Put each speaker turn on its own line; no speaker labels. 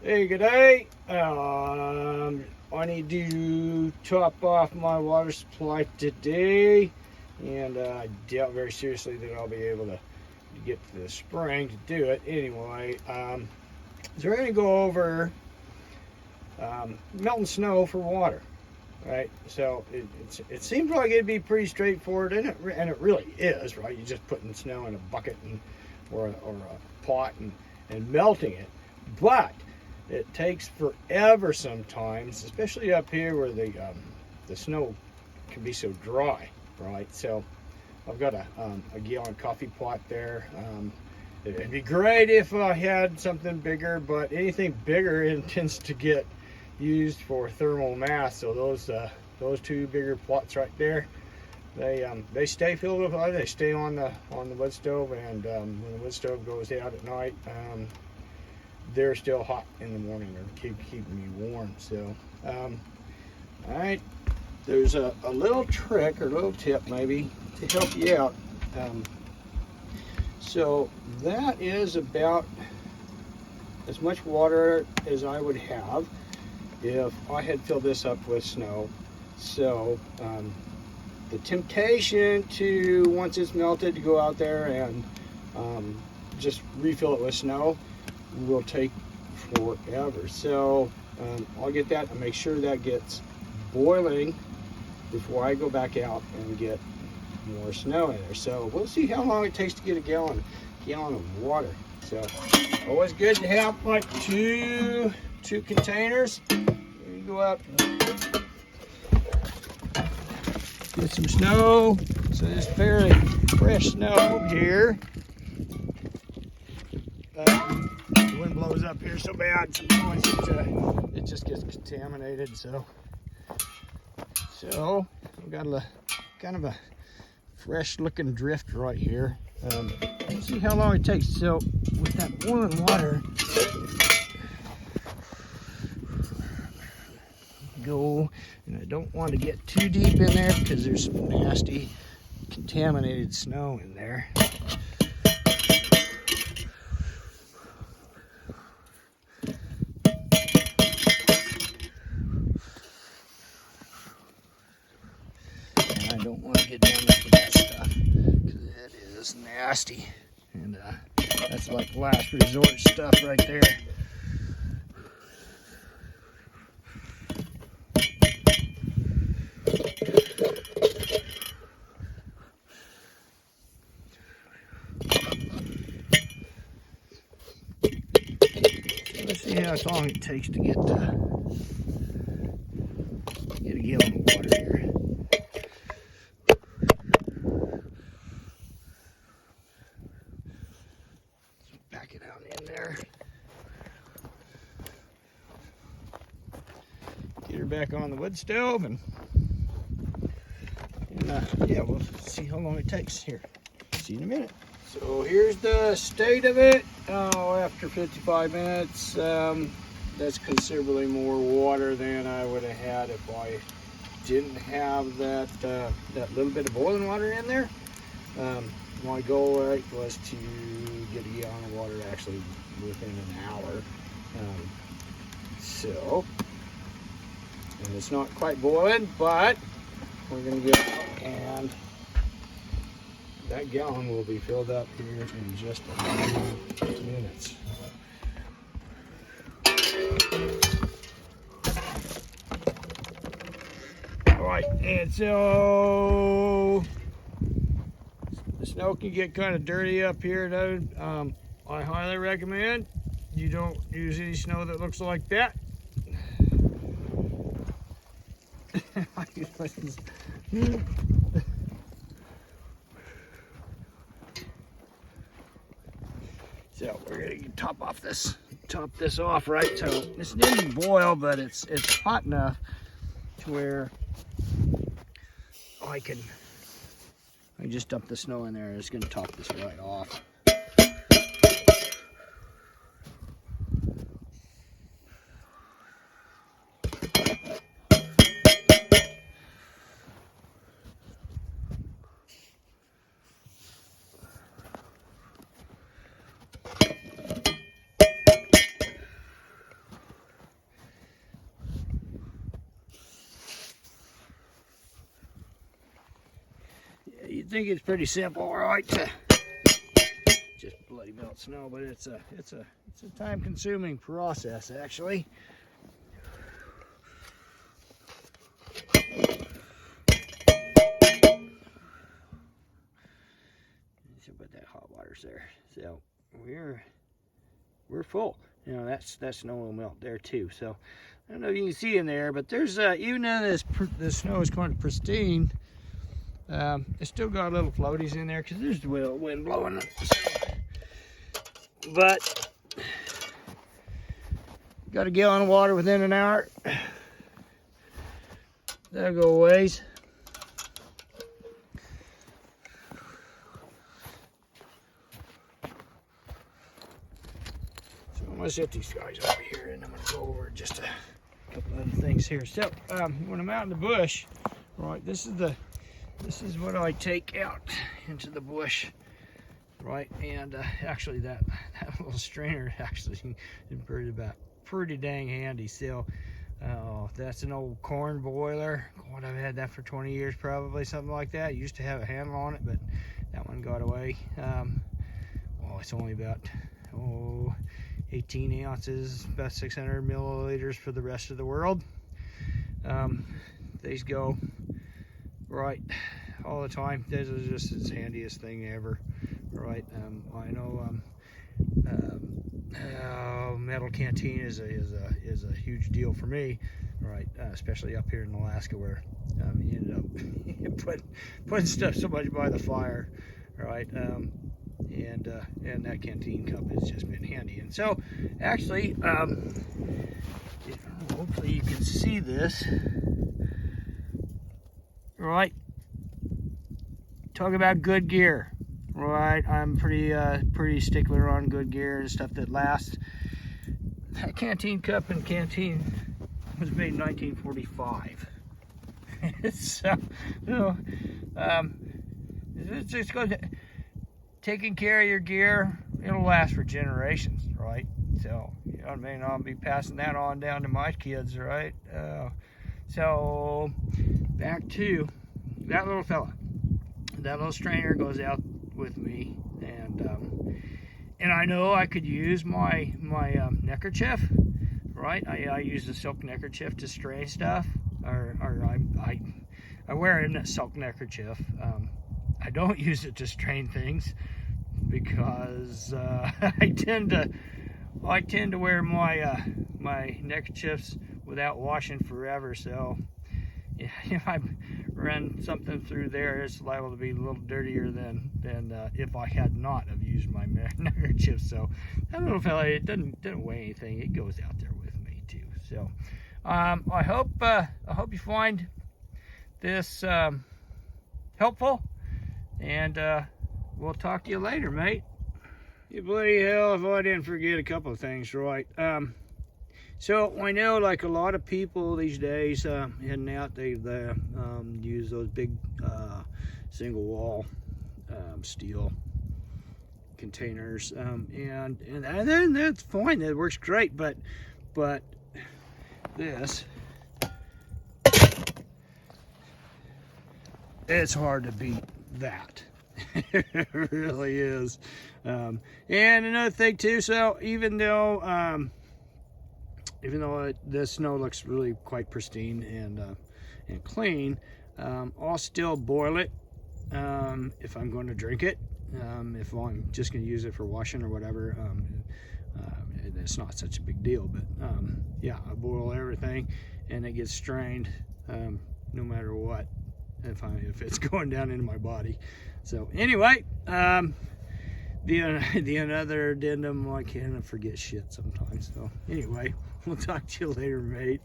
Hey, good day. I need to top off my water supply today, and I doubt very seriously that I'll be able to get to the spring to do it. Anyway, so we're going to go over melting snow for water, right? So it seems like it'd be pretty straightforward, and it really is, right? You're just putting snow in a bucket or a pot and melting it, but it takes forever sometimes, especially up here where the snow can be so dry, right? So I've got a gallon coffee pot there. It'd be great if I had something bigger, but anything bigger it tends to get used for thermal mass. So those two bigger pots right there, they stay filled with water. They stay on the wood stove, and when the wood stove goes out at night, they're still hot in the morning. They're keeping me warm. So, all right, there's a little trick or a little tip maybe to help you out. So that is about as much water as I would have if I had filled this up with snow. So the temptation to, once it's melted, to go out there and just refill it with snow will take forever. So I'll get that and make sure that gets boiling before I go back out and get more snow in there. So we'll see how long it takes to get a gallon of water. So always good to have like two containers. Here you go out, get some snow. So this fairly fresh snow here. The wind blows up here so bad sometimes it just gets contaminated. So I've got a kind of a fresh looking drift right here. Let's see how long it takes. So with that boiling water, go, and I don't want to get too deep in there because there's some nasty contaminated snow in there. I don't want to get down into that stuff because it is nasty, and that's like last resort stuff right there. Let's see how long it takes to get a gallon of water here. Back it out in there. Get her back on the wood stove, and yeah, we'll see how long it takes here. See you in a minute. So here's the state of it. After 55 minutes, that's considerably more water than I would have had if I didn't have that little bit of boiling water in there. My goal was to get a gallon of water actually within an hour. And it's not quite boiling, but we're going to get out, and that gallon will be filled up here in just a few minutes. All right, and so the snow can get kind of dirty up here, though. I highly recommend you don't use any snow that looks like that. So we're gonna top this off, right? So this didn't boil, but it's hot enough to where I just dump the snow in there, and it's gonna top this right off. you'd think it's pretty simple, right? Just bloody melt snow, but it's a time-consuming process, actually. So put that hot water's there. So we're full. You know, that snow will melt there too. So I don't know if you can see in there, but there's even though this snow is kind of pristine, it's still got little floaties in there because there's the wind blowing it. But got a gallon of water within an hour. That'll go a ways. So I'm gonna set these guys over here, and I'm gonna go over just a couple other things here. So when I'm out in the bush, right, this is what I take out into the bush, right? And actually that little strainer actually is pretty dang handy. So that's an old corn boiler. God, I've had that for 20 years probably, something like that. Used to have a handle on it, but that one got away. Well, it's only about 18 ounces, about 600 milliliters for the rest of the world. These go right all the time. This is just its handiest thing ever, right? I know metal canteen is a huge deal for me, right? Especially up here in Alaska, where you end up putting stuff so much by the fire, right? And that canteen cup has just been handy. And so actually, hopefully you can see this, right? Talk about good gear, right? I'm pretty stickler on good gear and stuff that lasts. That canteen cup and canteen was made in 1945. So, you know, it's just good. Taking care of your gear, it'll last for generations, right? So, you know what I mean? I'll be passing that on down to my kids, right? So, back to that little fella. That little strainer goes out with me, and I know I could use my neckerchief, right? I use the silk neckerchief to strain stuff, or I wear a silk neckerchief. I don't use it to strain things because I tend to wear my neckerchiefs without washing forever. So if I run something through there, it's liable to be a little dirtier than if I had not have used my neckerchief. So that little fella, it doesn't weigh anything. It goes out there with me too. So I hope you find this helpful, and we'll talk to you later, mate. You bloody hell if I didn't forget a couple of things, right? So I know, like a lot of people these days heading out, they use those big single wall steel containers, and then that's fine. That works great, but this, it's hard to beat that. It really is. And another thing too, so even though the snow looks really quite pristine and clean, I'll still boil it if I'm going to drink it. If I'm just going to use it for washing or whatever, it's not such a big deal. But yeah, I boil everything, and it gets strained no matter what, if it's going down into my body. So anyway, the another addendum, I can't forget shit sometimes. So anyway, we'll talk to you later, mate.